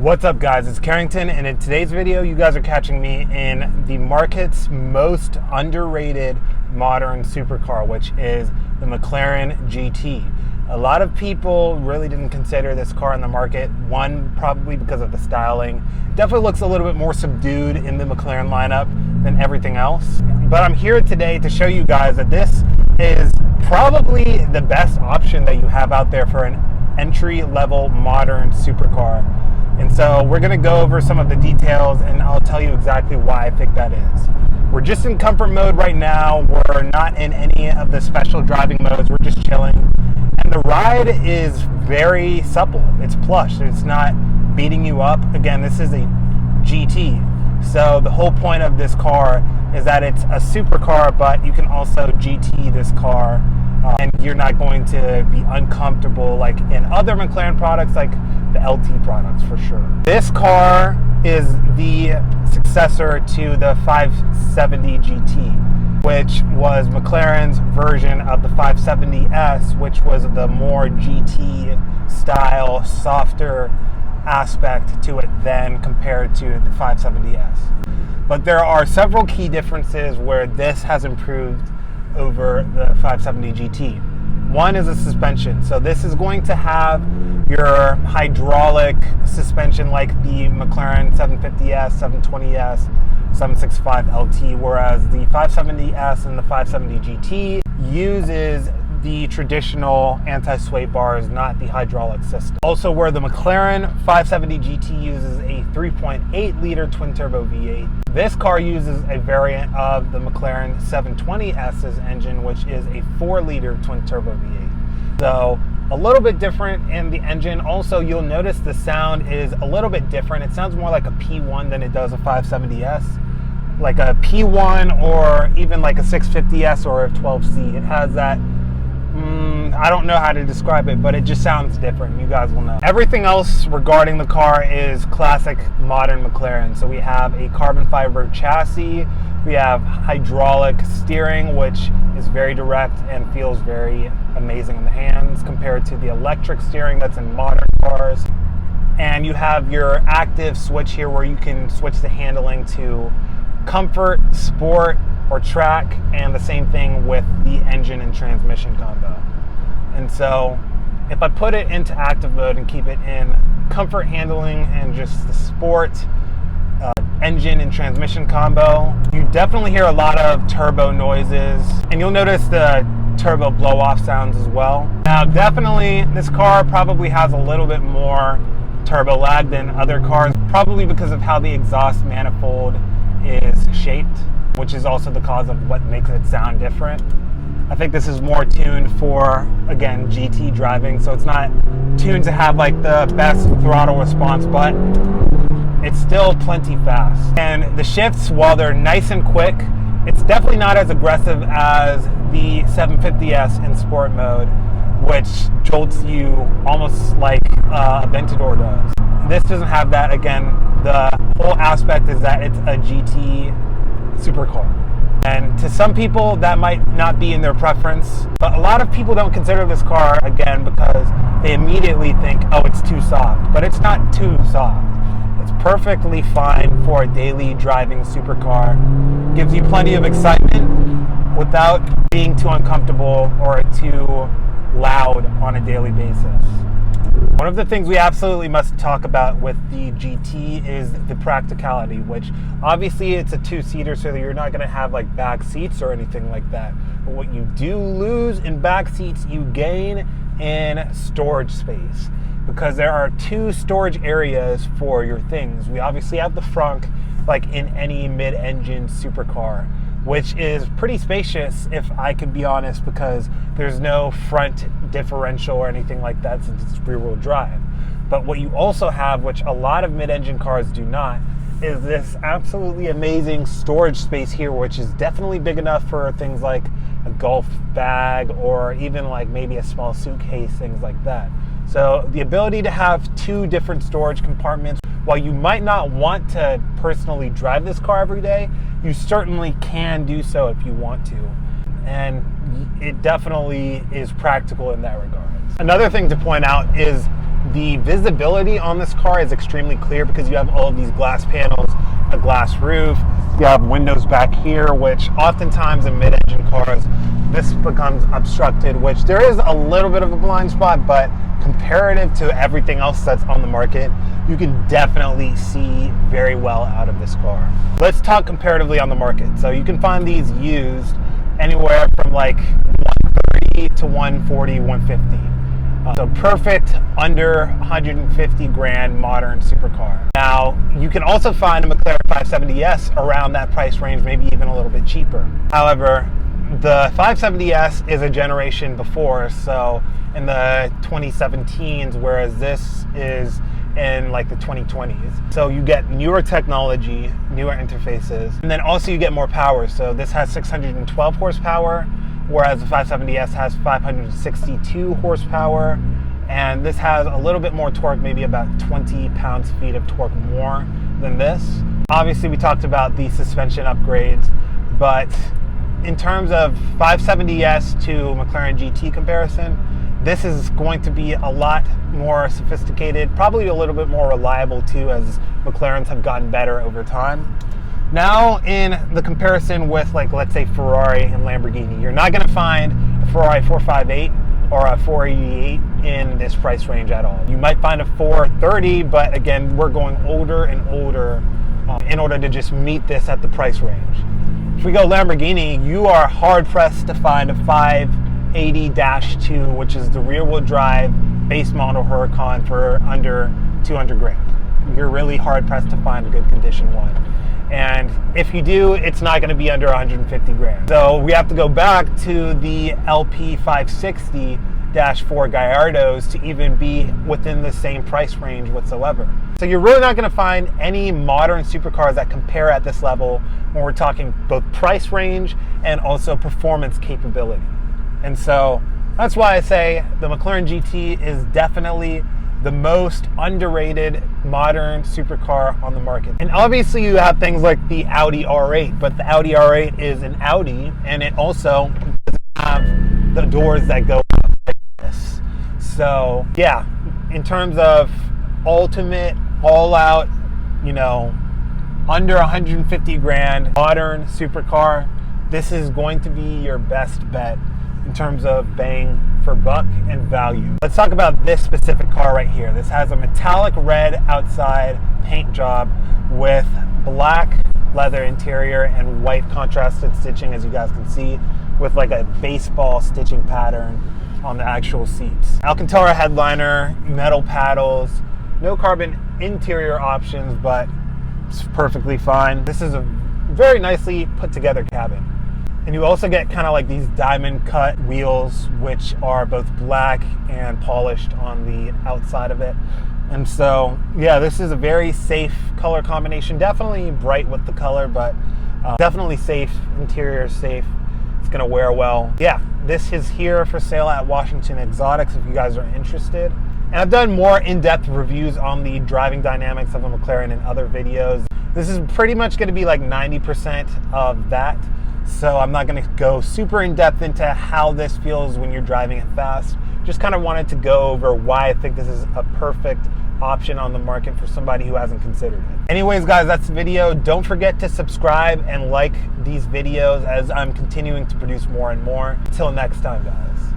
What's up, guys? It's Carrington, and in today's video you guys are catching me in the market's most underrated modern supercar, which is the McLaren GT. A lot of people really didn't consider this car in the market. One, probably because of the styling. Definitely looks a little bit more subdued in the McLaren lineup than everything else. But I'm here today to show you guys that this is probably the best option that you have out there for an entry-level modern supercar. And so we're going to go over some of the details, and I'll tell you exactly why I think that is. We're just in comfort mode right now. We're not in any of the special driving modes. We're just chilling. And the ride is very supple. It's plush. It's not beating you up. Again, this is a GT. So the whole point of this car is that it's a supercar, but you can also GT this car. And you're not going to be uncomfortable like in other McLaren products, like the LT products for sure. This car is the successor to the 570 GT, which was McLaren's version of the 570S, which was the more GT style, softer aspect to it than compared to the 570S. But there are several key differences where this has improved over the 570 GT. One is the suspension. So this is going to have your hydraulic suspension like the McLaren 750S, 720S, 765 LT, whereas the 570S and the 570 GT uses the traditional anti-sway bars, not the hydraulic system. Also, where the McLaren 570 GT uses a 3.8 liter twin turbo V8, this car uses a variant of the McLaren 720S's engine, which is a 4 liter twin turbo V8. So a little bit different in the engine. Also, you'll notice the sound is a little bit different. It sounds more like a P1 than it does a 570S. Like a P1 or even like a 650S or a 12C. It has that I don't know how to describe it, but it just sounds different. You guys will know. Everything else regarding the car is classic modern McLaren. So we have a carbon fiber chassis, we have hydraulic steering, which is very direct and feels very amazing in the hands compared to the electric steering that's in modern cars. And you have your active switch here where you can switch the handling to comfort, sport, or track, and the same thing with the engine and transmission combo. And so if I put it into active mode and keep it in comfort handling and just the sport engine and transmission combo, you definitely hear a lot of turbo noises, and you'll notice the turbo blow off sounds as well. Now definitely this car probably has a little bit more turbo lag than other cars, probably because of how the exhaust manifold is shaped, which is also the cause of what makes it sound different. I think this is more tuned for, again, GT driving, so it's not tuned to have like the best throttle response, but it's still plenty fast. And the shifts, while they're nice and quick, it's definitely not as aggressive as the 750S in sport mode, which jolts you almost like a Aventador does. This doesn't have that. Again, the whole aspect is that it's a GT supercar. And to some people that might not be in their preference, but a lot of people don't consider this car, again, because they immediately think, oh, it's too soft. But it's not too soft. It's perfectly fine for a daily driving supercar. Gives you plenty of excitement without being too uncomfortable or too loud on a daily basis. One of the things we absolutely must talk about with the GT is the practicality, which obviously it's a two-seater, so you're not going to have like back seats or anything like that. But what you do lose in back seats, you gain in storage space, because there are two storage areas for your things. We obviously have the front, like in any mid-engine supercar, which is pretty spacious, if I can be honest, because there's no front differential or anything like that since it's rear-wheel drive. But what you also have, which a lot of mid-engine cars do not, is this absolutely amazing storage space here, which is definitely big enough for things like a golf bag or even like maybe a small suitcase, things like that. So the ability to have two different storage compartments, while you might not want to personally drive this car every day, you certainly can do so if you want to. And it definitely is practical in that regard. Another thing to point out is The visibility on this car is extremely clear because you have all of these glass panels, a glass roof, you have windows back here, which oftentimes in mid-engine cars, this becomes obstructed, which there is a little bit of a blind spot, but comparative to everything else that's on the market, you can definitely see very well out of this car. Let's talk comparatively on the market. So you can find these used anywhere from like 130 to 140, 150. So perfect under 150 grand modern supercar. Now, you can also find a McLaren 570S around that price range, maybe even a little bit cheaper. However, the 570S is a generation before, so in the 2017s, whereas this is in like the 2020s. So you get newer technology, newer interfaces, and then also you get more power. So this has 612 horsepower, whereas the 570S has 562 horsepower, and this has a little bit more torque, maybe about 20 pounds-feet of torque more than this. Obviously, we talked about the suspension upgrades, but in terms of 570S to McLaren GT comparison, this is going to be a lot more sophisticated, probably a little bit more reliable too, as McLarens have gotten better over time. Now, in the comparison with, like, let's say Ferrari and Lamborghini, you're not going to find a Ferrari 458 or a 488 in this price range at all. You might find a 430, but again, we're going older and older in order to just meet this at the price range. If we go Lamborghini, you are hard pressed to find a 580-2, which is the rear-wheel drive base model Huracan for under 200 grand. You're really hard pressed to find a good condition one. And if you do, it's not going to be under 150 grand. So we have to go back to the LP 560-4 Gallardos to even be within the same price range whatsoever. So you're really not going to find any modern supercars that compare at this level when we're talking both price range and also performance capability. And so that's why I say the McLaren GT is definitely the most underrated modern supercar on the market. And obviously you have things like the Audi R8, but the Audi R8 is an Audi, and it also doesn't have the doors that go up like this. So yeah, in terms of ultimate, all out, you know, under 150 grand modern supercar, this is going to be your best bet in terms of bang for buck and value. Let's talk about this specific car right here. This has a metallic red outside paint job with black leather interior and white contrasted stitching, as you guys can see, with like a baseball stitching pattern on the actual seats. Alcantara headliner, metal paddles, no carbon interior options, but it's perfectly fine. This is a very nicely put together cabin. And you also get kind of like these diamond cut wheels, which are both black and polished on the outside of it. And so, yeah, this is a very safe color combination. Definitely bright with the color, but definitely safe. Interior is safe. It's gonna wear well. Yeah, this is here for sale at Washington Exotics if you guys are interested. And I've done more in-depth reviews on the driving dynamics of a McLaren in other videos. This is pretty much gonna be like 90% of that. So I'm not going to go super in depth into how this feels when you're driving it fast. Just kind of wanted to go over why I think this is a perfect option on the market for somebody who hasn't considered it. Anyways, guys, that's the video. Don't forget to subscribe and like these videos as I'm continuing to produce more and more. Until next time, guys.